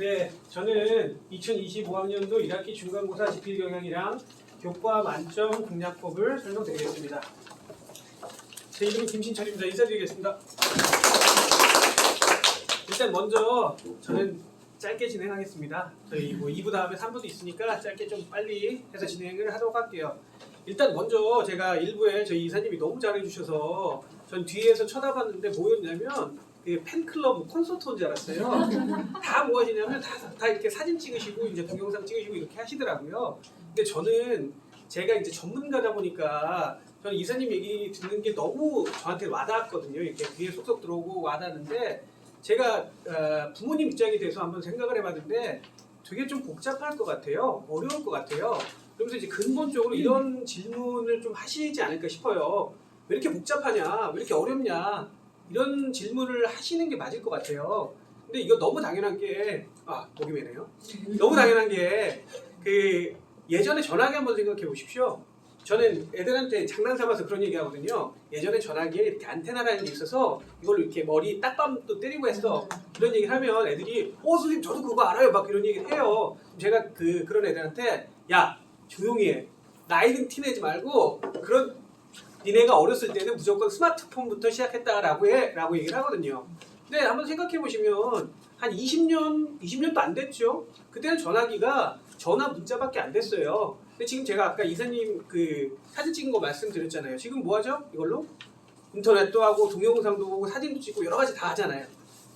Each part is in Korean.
네, 저는 2025학년도 1학기 중간고사 지필경향이랑 교과 만점 공략법을 설명드리겠습니다. 제 이름은 김신철입니다. 인사드리겠습니다. 일단 먼저 저는 짧게 진행하겠습니다. 저희 2부 다음에 3부도 있으니까 짧게 좀 빨리 해서 진행을 하도록 할게요. 일단 먼저 제가 1부에 저희 이사님이 너무 잘해주셔서 전 뒤에서 쳐다봤는데 뭐였냐면 팬클럽 콘서트 온 줄 알았어요. 다 뭐 하시냐면 다 이렇게 사진 찍으시고 이제 동영상 찍으시고 이렇게 하시더라고요. 근데 저는 제가 이제 전문가다 보니까 저는 이사님 얘기 듣는 게 너무 저한테 와닿았거든요. 이렇게 귀에 쏙쏙 들어오고 와닿는데 제가 부모님 입장이 돼서 한번 생각을 해봤는데 되게 좀 복잡할 것 같아요. 어려울 것 같아요. 그러면서 이제 근본적으로 이런 질문을 좀 하시지 않을까 싶어요. 왜 이렇게 복잡하냐? 왜 이렇게 어렵냐? 이런 질문을 하시는 게 맞을 것 같아요. 근데 이거 너무 당연한 게 목이 메네요. 너무 당연한 게 예전에 전화기 한번 생각해 보십시오. 저는 애들한테 장난 삼아서 그런 얘기 하거든요. 예전에 전화기에 이렇게 안테나라는 게 있어서 이걸로 이렇게 머리 딱밤도 때리고 했어. 이런 얘기를 하면 애들이 선생님 저도 그거 알아요. 막 이런 얘기를 해요. 제가 그런 애들한테 야 조용히 해. 나이는 티내지 말고 그런 니네가 어렸을 때는 무조건 스마트폰부터 시작했다라고 얘기를 하거든요. 근데 한번 생각해 보시면 한 20년도 안 됐죠. 그때는 전화기가 전화 문자밖에 안 됐어요. 근데 지금 제가 아까 이사님 사진 찍은 거 말씀드렸잖아요. 지금 뭐 하죠? 이걸로 인터넷도 하고 동영상도 보고 사진도 찍고 여러 가지 다 하잖아요.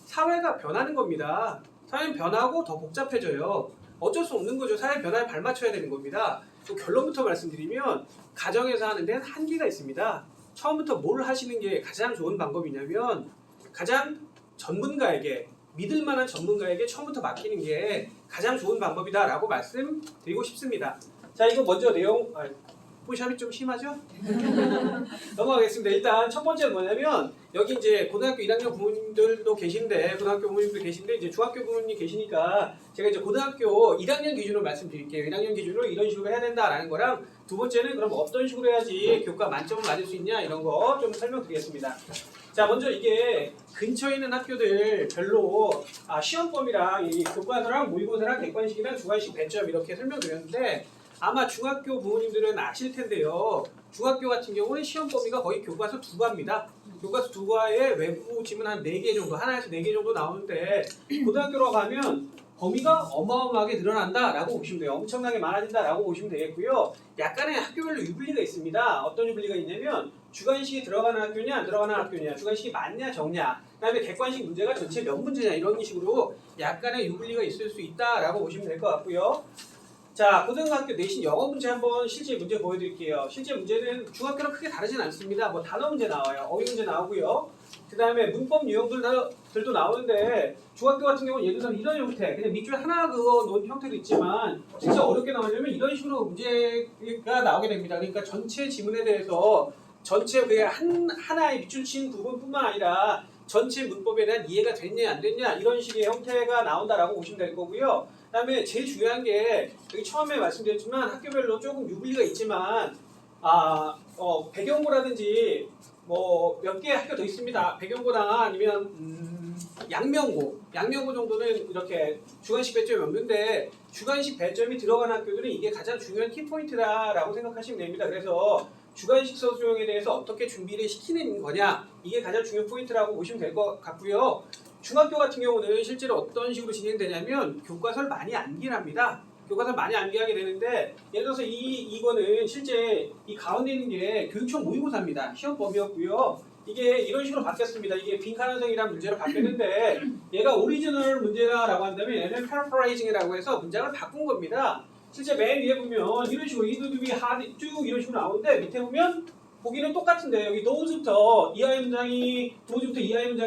사회가 변하는 겁니다. 사회는 변하고 더 복잡해져요. 어쩔 수 없는 거죠. 사회 변화에 발맞춰야 되는 겁니다. 또 결론부터 말씀드리면 가정에서 하는 데는 한계가 있습니다. 처음부터 뭘 하시는 게 가장 좋은 방법이냐면 가장 전문가에게 믿을 만한 전문가에게 처음부터 맡기는 게 가장 좋은 방법이다라고 말씀드리고 싶습니다. 자, 이거 먼저 내용 포샵이 좀 심하죠? 넘어가겠습니다. 일단 첫 번째는 뭐냐면 여기 이제 고등학교 1학년 부모님들도 계신데 고등학교 부모님도 계신데 이제 중학교 부모님 계시니까 제가 이제 고등학교 1학년 기준으로 말씀드릴게요. 1학년 기준으로 이런 식으로 해야 된다라는 거랑 두 번째는 그럼 어떤 식으로 해야지 교과 만점을 맞을 수 있냐 이런 거 좀 설명드리겠습니다. 자, 먼저 이게 근처에 있는 학교들 별로 시험범위랑 이 교과서랑 모의고사랑 객관식이랑 주관식 배점 이렇게 설명드렸는데 아마 중학교 부모님들은 아실 텐데요. 중학교 같은 경우는 시험 범위가 거의 교과서 2과입니다. 교과서 2과에 외부 지문 한 4개 정도, 하나에서 4개 정도 나오는데 고등학교로 가면 범위가 어마어마하게 늘어난다라고 보시면 돼요. 엄청나게 많아진다라고 보시면 되겠고요. 약간의 학교별로 유불리가 있습니다. 어떤 유불리가 있냐면 주관식이 들어가는 학교냐 안 들어가는 학교냐, 주관식이 맞냐 적냐, 그다음에 객관식 문제가 전체 몇 문제냐 이런 식으로 약간의 유불리가 있을 수 있다라고 보시면 될 것 같고요. 자, 고등학교 내신 영어 문제 한번 실제 문제 보여드릴게요. 실제 문제는 중학교랑 크게 다르진 않습니다. 뭐 단어 문제 나와요. 어휘 문제 나오고요. 그 다음에 문법 유형들도 나오는데 중학교 같은 경우는 예를 들어서 이런 형태, 그냥 밑줄 하나 놓은 형태도 있지만 진짜 어렵게 나오려면 이런 식으로 문제가 나오게 됩니다. 그러니까 전체 지문에 대해서 전체 하나의 밑줄 친 부분뿐만 아니라 전체 문법에 대한 이해가 됐냐 안 됐냐 이런 식의 형태가 나온다라고 보시면 될 거고요. 그 다음에 제일 중요한 게 여기 처음에 말씀드렸지만 학교별로 조금 유불리가 있지만 배경고라든지 뭐 몇 개 학교 더 있습니다. 배경고나 아니면 양명고 정도는 이렇게 주관식 배점이 없는데 주관식 배점이 들어가는 학교들은 이게 가장 중요한 키포인트다라고 생각하시면 됩니다. 그래서 주관식 서술형에 대해서 어떻게 준비를 시키는 거냐 이게 가장 중요한 포인트라고 보시면 될 것 같고요. 중학교 같은 경우는 실제로 어떤 식으로 진행되냐면 교과서를 많이 암기합니다. 교과서를 많이 암기하게 되는데 예를 들어서 이거는 실제 이 가운데 있는 게 교육청 모의고사입니다. 시험 범위였고요. 이게 이런 식으로 바뀌었습니다. 이게 빈칸원성이라는 문제로 바뀌었는데 얘가 오리지널 문제라고 한다면 얘는 패러프라이징이라고 해서 문장을 바꾼 겁니다. 실제 맨 위에 보면 이런 식으로 이두두비 하드 쭉 이런 식으로 나오는데 밑에 보면 보기는 똑같은데 여기 도우부터 이하의 문장이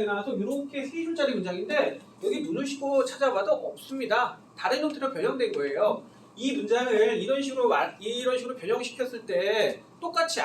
나와서 이렇게 3줄짜리 문장인데 여기 눈을 씻고 찾아봐도 없습니다. 다른 형태로 변형된 거예요. 이 문장을 이런 식으로 변형시켰을 때 똑같이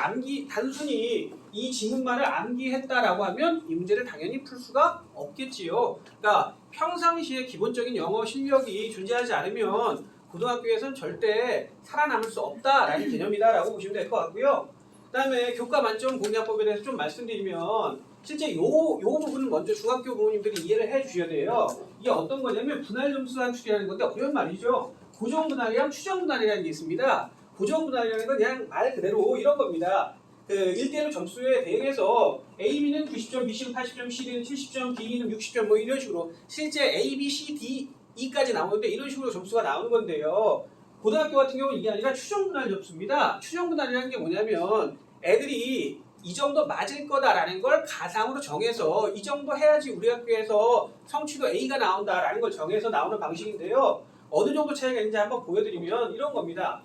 단순히 이 지문만을 암기했다라고 하면 이 문제를 당연히 풀 수가 없겠지요. 그러니까 평상시에 기본적인 영어 실력이 존재하지 않으면 고등학교에서는 절대 살아남을 수 없다라는 개념이다라고 보시면 될 것 같고요. 그 다음에 교과 만점 공략법에 대해서 좀 말씀드리면 실제 요 부분은 먼저 중학교 부모님들이 이해를 해 주셔야 돼요. 이게 어떤 거냐면 분할 점수 산출이라는 건데 어려운 말이죠. 고정 분할이랑 추정 분할이라는 게 있습니다. 고정 분할이라는 건 그냥 말 그대로 이런 겁니다. 그 1대1로 점수에 대응해서 A, B는 90점, B, C는 80점, C는 70점, D는 60점 뭐 이런 식으로 실제 A, B, C, D, E까지 나오는데 이런 식으로 점수가 나오는 건데요. 고등학교 같은 경우는 이게 아니라 추정 분할 점수입니다. 추정 분할이라는 게 뭐냐면 애들이 이 정도 맞을 거다라는 걸 가상으로 정해서 이 정도 해야지 우리 학교에서 성취도 A가 나온다라는 걸 정해서 나오는 방식인데요. 어느 정도 차이가 있는지 한번 보여드리면 이런 겁니다.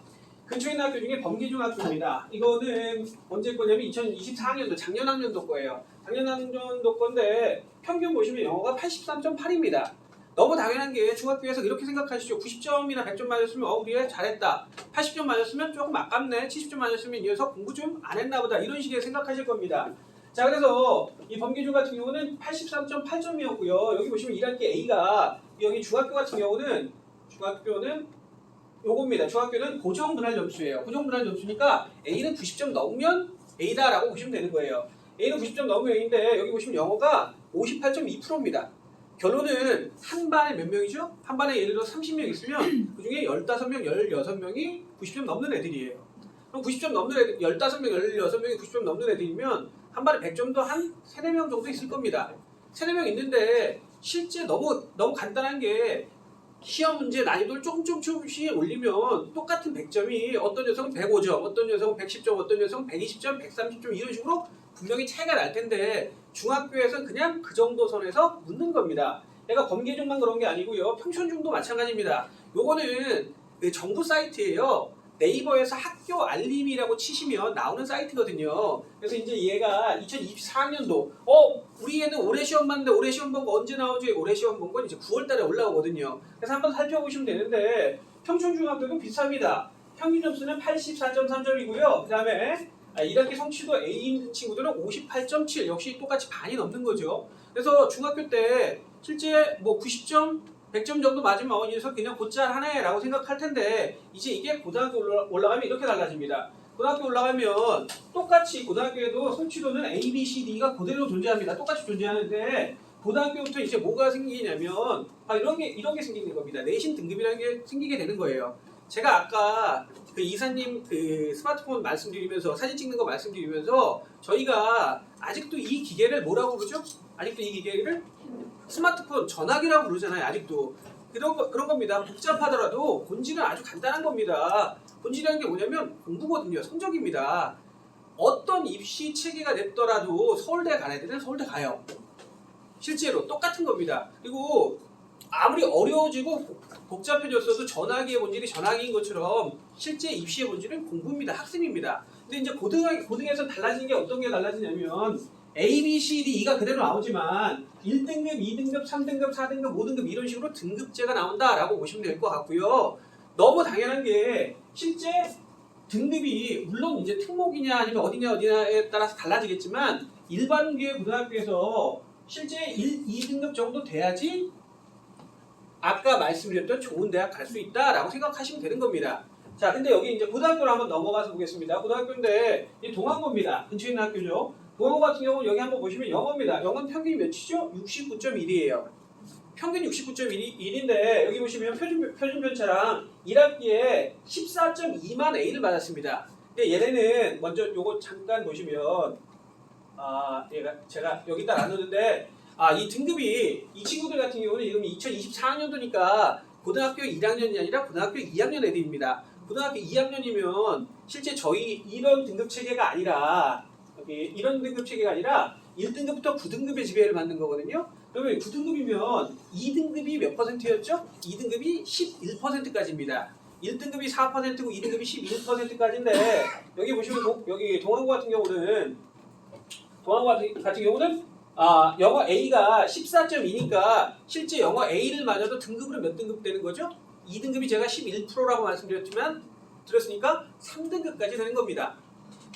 근처에 있는 학교 중에 범기중학교입니다. 이거는 언제 거냐면 2024학년도 작년 학년도 거예요. 작년 학년도 건데 평균 보시면 영어가 83.8입니다. 너무 당연한 게 중학교에서 이렇게 생각하시죠. 90점이나 100점 맞았으면 우리 애 잘했다. 80점 맞았으면 조금 아깝네. 70점 맞았으면 이 녀석 공부 좀 안 했나 보다. 이런 식의 생각하실 겁니다. 자, 그래서 이 범기중 같은 경우는 83.8점이었고요. 여기 보시면 1학기 A가 여기 중학교 같은 경우는 요겁니다. 중학교는 고정 분할 점수예요. 고정 분할 점수니까 A는 90점 넘으면 A다라고 보시면 되는 거예요. A는 90점 넘으면 A인데 여기 보시면 영어가 58.2%입니다. 결론은 한 반에 몇 명이죠? 한 반에 예를 들어 30명 있으면 그 중에 15명, 16명이 90점 넘는 애들이에요. 그럼 90점 넘는 애들, 15명, 16명이 90점 넘는 애들이면 한 반에 100점도 한 3, 4명 정도 있을 겁니다. 3, 4명 있는데 실제 너무 간단한 게 시험 문제 난이도를 조금씩 올리면 똑같은 100점이 어떤 녀석은 105점, 어떤 녀석은 110점, 어떤 녀석은 120점, 130점 이런 식으로 분명히 차이가 날 텐데 중학교에서는 그냥 그 정도 선에서 묻는 겁니다. 내가 범계중만 그런 게 아니고요. 평촌중도 마찬가지입니다. 요거는 정부 사이트예요. 네이버에서 학교 알림이라고 치시면 나오는 사이트거든요. 그래서 이제 얘가 2024학년도 우리 애는 올해 시험 봤는데 올해 시험 본 거 언제 나오지? 올해 시험 본 건 이제 9월 달에 올라오거든요. 그래서 한번 살펴보시면 되는데 평촌중학교도 비슷합니다. 평균 점수는 84.3점이고요. 그 다음에 1학기 성취도 A인 친구들은 58.7 역시 똑같이 반이 넘는 거죠. 그래서 중학교 때 실제 뭐 90점 100점 정도 맞으면 이 녀석 그냥 곧잘 하네 라고 생각할 텐데 이제 이게 고등학교 올라가면 이렇게 달라집니다. 고등학교 올라가면 똑같이 고등학교에도 성취도는 A, B, C, D가 그대로 존재합니다. 똑같이 존재하는데 고등학교부터 이제 뭐가 생기냐면 이런 게 생기는 겁니다. 내신 등급이라는 게 생기게 되는 거예요. 제가 아까 그 이사님 그 스마트폰 말씀드리면서 사진 찍는 거 말씀드리면서 저희가 아직도 이 기계를 뭐라고 부르죠? 아직도 이 기계를 스마트폰 전화기라고 부르잖아요. 아직도 그런 겁니다. 복잡하더라도 본질은 아주 간단한 겁니다. 본질이라는 게 뭐냐면 공부거든요. 성적입니다. 어떤 입시 체계가 됐더라도 서울대 가는 애들은 서울대 가요. 실제로 똑같은 겁니다. 그리고 아무리 어려워지고 복잡해졌어도 전화기의 본질이 전화기인 것처럼 실제 입시의 본질은 공부입니다. 학습입니다. 근데 이제 고등에서 달라진 게 어떤 게 달라지냐면 A, B, C, D, E가 그대로 나오지만 1등급, 2등급, 3등급, 4등급, 5등급 이런 식으로 등급제가 나온다라고 보시면 될 것 같고요. 너무 당연한 게 실제 등급이 물론 이제 특목이냐 아니면 어디냐에 따라서 달라지겠지만 일반계 고등학교에서 실제 1, 2등급 정도 돼야지 아까 말씀드렸던 좋은 대학 갈 수 있다라고 생각하시면 되는 겁니다. 자, 근데 여기 이제 고등학교로 한번 넘어가서 보겠습니다. 고등학교인데 이 동안고입니다. 근처에 있는 학교죠. 동안고 같은 경우는 여기 한번 보시면 영어입니다. 영어는 평균이 몇이죠? 69.1이에요. 평균 69.1인데 여기 보시면 표준 편차랑 1학기에 14.2만 A를 받았습니다. 근데 얘네는 먼저 요거 잠깐 보시면 제가 여기다 나누는데 이 등급이 이 친구들 같은 경우는 지금 2024학년도니까 고등학교 1학년이 아니라 고등학교 2학년 애들입니다. 고등학교 2학년이면 실제 저희 이런 등급 체계가 아니라 이런 등급 체계가 아니라 1등급부터 9등급의 지배를 받는 거거든요. 그러면 9등급이면 2등급이 몇 퍼센트였죠? 2등급이 11%까지입니다. 1등급이 4%고 2등급이 11%까지인데 여기 보시면 여기 동안고 같은 경우는 영어 A가 14.2니까 실제 영어 A를 맞아도 등급으로 몇 등급 되는 거죠? 2등급이 제가 11%라고 말씀드렸으니까 3등급까지 되는 겁니다.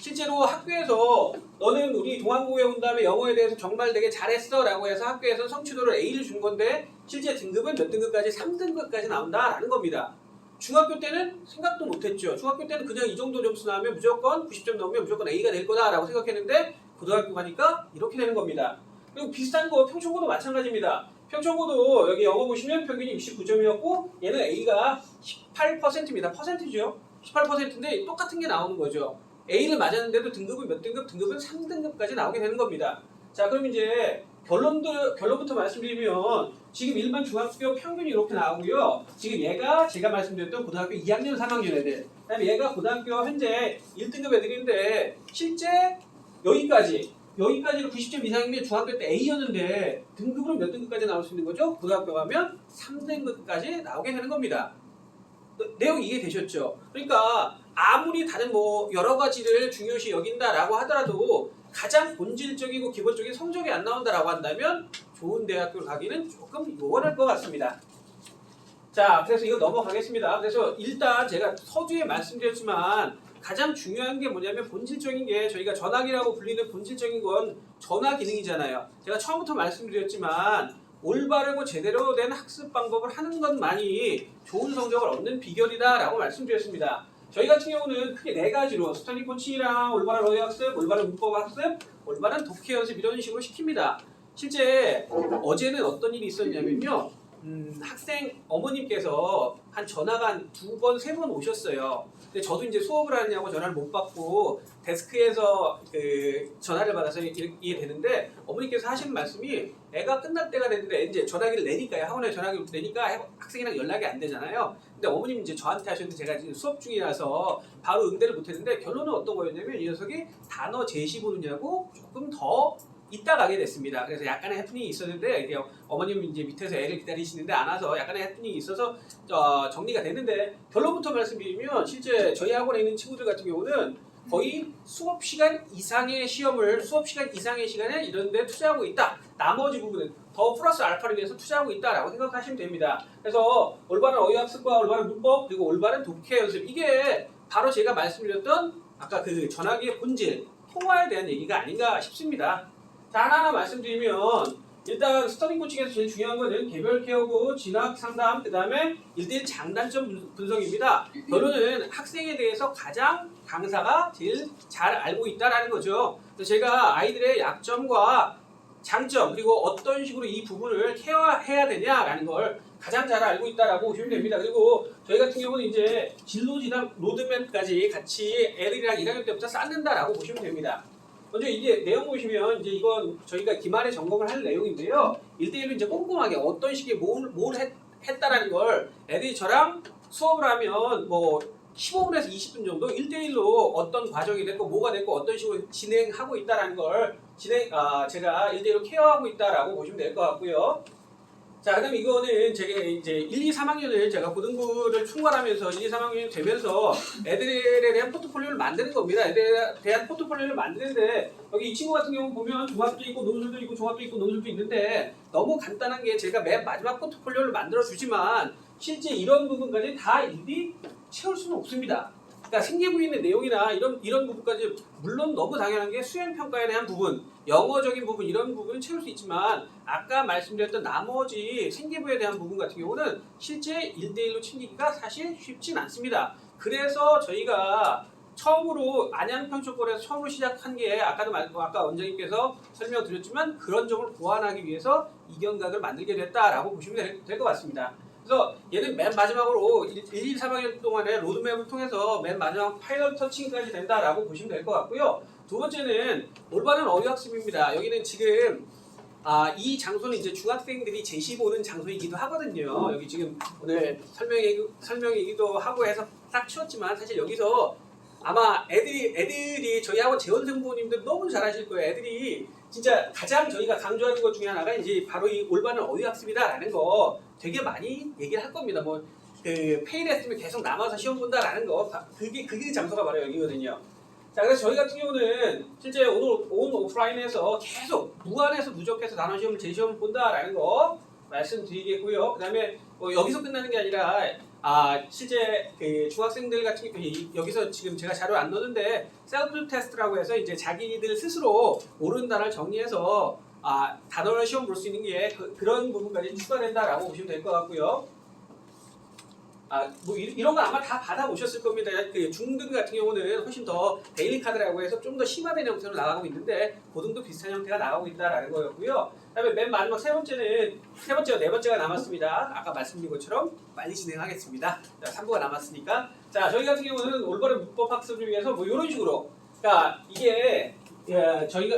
실제로 학교에서 너는 우리 동안고에 온 다음에 영어에 대해서 정말 되게 잘했어 라고 해서 학교에서 성취도를 A를 준 건데 실제 등급은 몇 등급까지? 3등급까지 나온다라는 겁니다. 중학교 때는 생각도 못했죠. 중학교 때는 그냥 이 정도 점수 나오면 무조건 90점 넘으면 무조건 A가 될 거다라고 생각했는데 고등학교 가니까 이렇게 되는 겁니다. 그리고 비슷한 거 평촌고도 마찬가지입니다. 평촌고도 여기 영어 보시면 평균이 69점이었고 얘는 A가 18%입니다. 퍼센트죠. 18%인데 똑같은 게 나오는 거죠. A를 맞았는데도 등급은 몇 등급? 등급은 3등급까지 나오게 되는 겁니다. 자, 그럼 이제 결론부터 말씀드리면 지금 일반 중학교 평균이 이렇게 나오고요. 지금 얘가 제가 말씀드렸던 고등학교 2학년 3학년 애들, 그다음에 얘가 고등학교 현재 1등급 애들인데 실제 여기까지로 90점 이상이면 중학교 때 A였는데 등급으로 몇 등급까지 나올 수 있는 거죠? 고등학교 가면 3등급까지 나오게 되는 겁니다. 내용 이해되셨죠? 그러니까 아무리 다른 뭐 여러 가지를 중요시 여긴다라고 하더라도 가장 본질적이고 기본적인 성적이 안 나온다라고 한다면 좋은 대학교를 가기는 조금 요원할 것 같습니다. 자, 그래서 이거 넘어가겠습니다. 그래서 일단 제가 서두에 말씀드렸지만 가장 중요한 게 뭐냐면 본질적인 게 저희가 전학이라고 불리는 본질적인 건 전화 기능이잖아요. 제가 처음부터 말씀드렸지만 올바르고 제대로 된 학습 방법을 하는 것만이 좋은 성적을 얻는 비결이다라고 말씀드렸습니다. 저희 같은 경우는 크게 4가지로 스터디 코칭이랑 올바른 어휘 학습, 올바른 문법 학습, 올바른 독해 연습 이런 식으로 시킵니다. 실제 어제는 어떤 일이 있었냐면요. 학생 어머님께서 한 전화가 한 2번, 3번 오셨어요. 근데 저도 이제 수업을 하느냐고 전화를 못 받고 데스크에서 전화를 받아서 이해되는데 어머니께서 하시는 말씀이 애가 끝날 때가 됐는데 이제 전화기를 내니까요. 학원에 전화기를 내니까 학생이랑 연락이 안 되잖아요. 근데 어머님 이제 저한테 하셨는데 제가 지금 수업 중이라서 바로 응대를 못 했는데 결론은 어떤 거였냐면 이 녀석이 단어 제시 보느냐고 조금 더 이따 가게 됐습니다. 그래서 약간의 해프닝이 있었는데 이게 어머님 이제 밑에서 애를 기다리시는데 안 와서 약간의 해프닝이 있어서 정리가 됐는데 결론부터 말씀드리면 실제 저희 학원에 있는 친구들 같은 경우는 거의 수업 시간 이상의 시간에 이런 데 투자하고 있다. 나머지 부분은 더 플러스 알파를 위해서 투자하고 있다라고 생각하시면 됩니다. 그래서 올바른 어휘 학습과 올바른 문법 그리고 올바른 독해 연습 이게 바로 제가 말씀드렸던 아까 그 전화기의 본질 통화에 대한 얘기가 아닌가 싶습니다. 자, 하나하나 말씀드리면 일단 스터디 코칭에서 제일 중요한 거는 개별 케어고 진학 상담 그다음에 1대1 장단점 분석입니다. 결론은 학생에 대해서 가장 강사가 제일 잘 알고 있다라는 거죠. 그래서 제가 아이들의 약점과 장점 그리고 어떤 식으로 이 부분을 케어해야 되냐라는 걸 가장 잘 알고 있다라고 보시면 됩니다. 그리고 저희 같은 경우는 이제 진로지당 로드맵까지 같이 애들이랑 1학년 때부터 쌓는다라고 보시면 됩니다. 먼저 이게 내용 보시면 이제 이건 저희가 기말에 점검을 할 내용인데요. 1대1로 이제 꼼꼼하게 어떤 식의 뭘 했다라는 걸 애들이 저랑 수업을 하면 뭐 15분에서 20분 정도 1대1로 어떤 과정이 됐고 뭐가 됐고 어떤 식으로 진행하고 있다라는 걸 제가 1대1로 케어하고 있다라고 보시면 될 것 같고요. 자, 그다음에 이거는 제가 이제 1, 2, 3학년을 제가 고등부를 총괄하면서 1, 2, 3학년이 되면서 애들에 대한 포트폴리오를 만드는 겁니다. 애들에 대한 포트폴리오를 만드는데 여기 이 친구 같은 경우 보면 중학도 있고 논술도 있고 종합도 있고 논술도 있는데 너무 간단한 게 제가 맨 마지막 포트폴리오를 만들어 주지만 실제 이런 부분까지 다 일일이 채울 수는 없습니다. 그러니까 생계부인의 내용이나 이런 부분까지 물론 너무 당연한 게 수행평가에 대한 부분, 영어적인 부분 이런 부분은 채울 수 있지만 아까 말씀드렸던 나머지 생계부에 대한 부분 같은 경우는 실제 1대1로 챙기기가 사실 쉽진 않습니다. 그래서 저희가 처음으로 안양평촌권에서 처음으로 시작한 게 아까 원장님께서 설명드렸지만 그런 점을 보완하기 위해서 이경각을 만들게 됐다라고 보시면 될 것 같습니다. 그래서 얘는 맨 마지막으로 1, 2, 3학년 동안에 로드맵을 통해서 맨 마지막 파이널 터칭까지 된다라고 보시면 될 것 같고요. 두 번째는 올바른 어휘 학습입니다. 여기는 지금 이 장소는 이제 중학생들이 제시 보는 장소이기도 하거든요. 여기 지금 오늘 설명이기도 하고 해서 딱 치웠지만 사실 여기서 아마 애들이 저희 학원 재원생 부모님들 너무 잘 아실 거예요. 애들이 진짜 가장 저희가 강조하는 것 중에 하나가 이제 바로 이 올바른 어휘 학습이다라는 거 되게 많이 얘기를 할 겁니다. 뭐 페일 했으면 계속 남아서 시험 본다라는 거 그게 장소가 바로 여기거든요. 자, 그래서 저희 같은 경우는 실제 온 오프라인에서 계속 무한해서 누적해서 단원 시험 재시험 본다라는 거 말씀드리겠고요. 그다음에 뭐 여기서 끝나는 게 아니라 실제 그 중학생들 같은 경우 여기서 지금 제가 자료 안 넣었는데 셀프 테스트라고 해서 이제 자기들 스스로 모르는 단어를 정리해서 단어를 시험 볼 수 있는 게 그런 부분까지 추가된다라고 보시면 될 것 같고요. 뭐 이런 거 아마 다 받아보셨을 겁니다. 그 중등 같은 경우는 훨씬 더 데일리 카드라고 해서 좀 더 심화된 형태로 나가고 있는데 고등도 비슷한 형태가 나가고 있다라는 거였고요. 그다음에 맨 마지막 세 번째와 네 번째가 남았습니다. 아까 말씀드린 것처럼 빨리 진행하겠습니다. 자, 3부가 남았으니까 자 저희 같은 경우는 올바른 문법 학습을 위해서 뭐 이런 식으로 그러니까 이게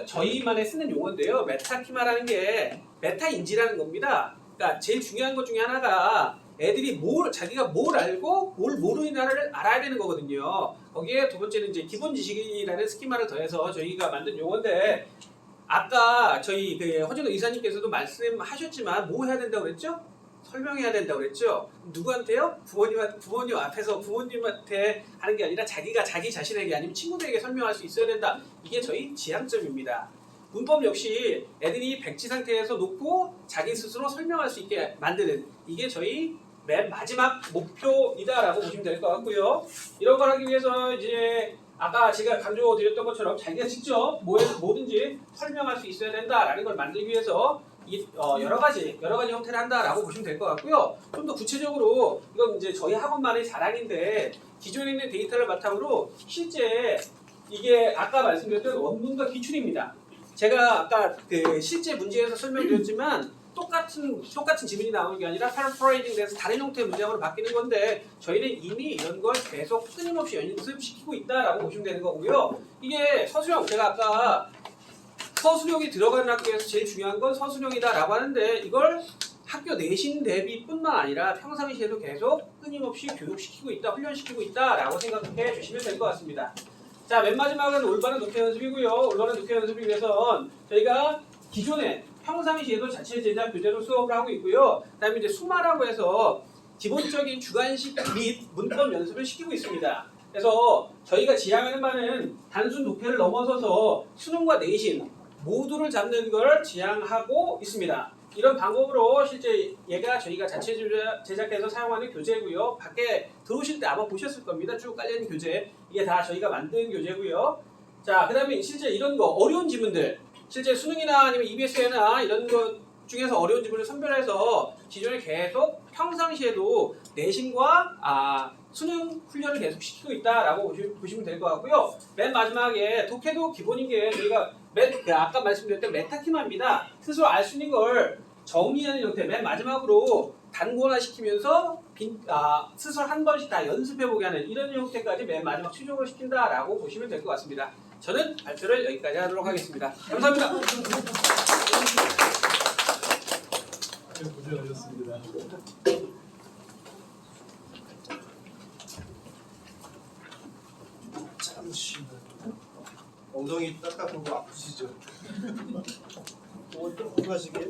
저희만의 쓰는 용어인데요. 메타키마라는 게 메타인지라는 겁니다. 그러니까 제일 중요한 것 중에 하나가 애들이 자기가 뭘 알고 뭘 모르느냐를 알아야 되는 거거든요. 거기에 두 번째는 이제 기본 지식이라는 스키마를 더해서 저희가 만든 용어인데 아까 저희 그 허진호 이사님께서도 말씀하셨지만 뭐 해야 된다고 그랬죠? 설명해야 된다고 그랬죠? 누구한테요? 부모님 앞에서 부모님한테 하는 게 아니라 자기가 자기 자신에게 아니면 친구들에게 설명할 수 있어야 된다. 이게 저희 지향점입니다. 문법 역시 애들이 백지 상태에서 놓고 자기 스스로 설명할 수 있게 만드는 이게 저희 맨 마지막 목표이다라고 보시면 될 것 같고요. 이런 걸 하기 위해서 이제 아까 제가 강조드렸던 것처럼 자기가 직접 뭐든지 설명할 수 있어야 된다라는 걸 만들기 위해서 여러 가지 형태를 한다라고 보시면 될 것 같고요. 좀 더 구체적으로 이건 이제 저희 학원만의 자랑인데 기존에 있는 데이터를 바탕으로 실제 이게 아까 말씀드렸던 원문과 기출입니다. 제가 아까 그 실제 문제에서 설명드렸지만 똑같은 지문이 나오는 게 아니라 패러프레이징 돼서 다른 형태의 문장으로 바뀌는 건데 저희는 이미 이런 걸 계속 끊임없이 연습시키고 있다라고 보시면 되는 거고요. 이게 서술형 제가 아까 서술형이 들어가는 학교에서 제일 중요한 건 서술형이다라고 하는데 이걸 학교 내신 대비뿐만 아니라 평상시에도 계속 끊임없이 교육시키고 있다, 훈련시키고 있다라고 생각해 주시면 될 것 같습니다. 자, 맨 마지막은 올바른 독해 연습이고요. 올바른 독해 연습을 위해선 저희가 기존에 평상시에도 자체 제작 교재로 수업을 하고 있고요. 그다음에 이제 수마라고 해서 기본적인 주관식 및 문법 연습을 시키고 있습니다. 그래서 저희가 지향하는 바는 단순 독해를 넘어서서 수능과 내신 모두를 잡는 걸 지향하고 있습니다. 이런 방법으로 실제 얘가 저희가 자체 제작해서 사용하는 교재고요. 밖에 들어오실 때 아마 보셨을 겁니다. 쭉 깔려있는 교재. 이게 다 저희가 만든 교재고요. 자, 그 다음에 실제 이런 거 어려운 지문들 실제 수능이나 아니면 EBS나 이런 것 중에서 어려운 지문을 선별해서 기존에 계속 평상시에도 내신과 수능 훈련을 계속 시키고 있다라고 보시면 될 것 같고요. 맨 마지막에 독해도 기본인 게 저희가 아까 말씀드렸던 메타키마입니다. 스스로 알 수 있는 걸 정리하는 형태 맨 마지막으로 단권화 시키면서 스스로 한 번씩 다 연습해보게 하는 이런 형태까지 맨 마지막 최종을 시킨다라고 보시면 될 것 같습니다. 저는 발표를 여기까지 하도록 하겠습니다. 감사합니다. 고생하셨습니다. 잠시만요. 엉덩이 딱딱한 거 아프시죠? 오늘 또 건강하시게.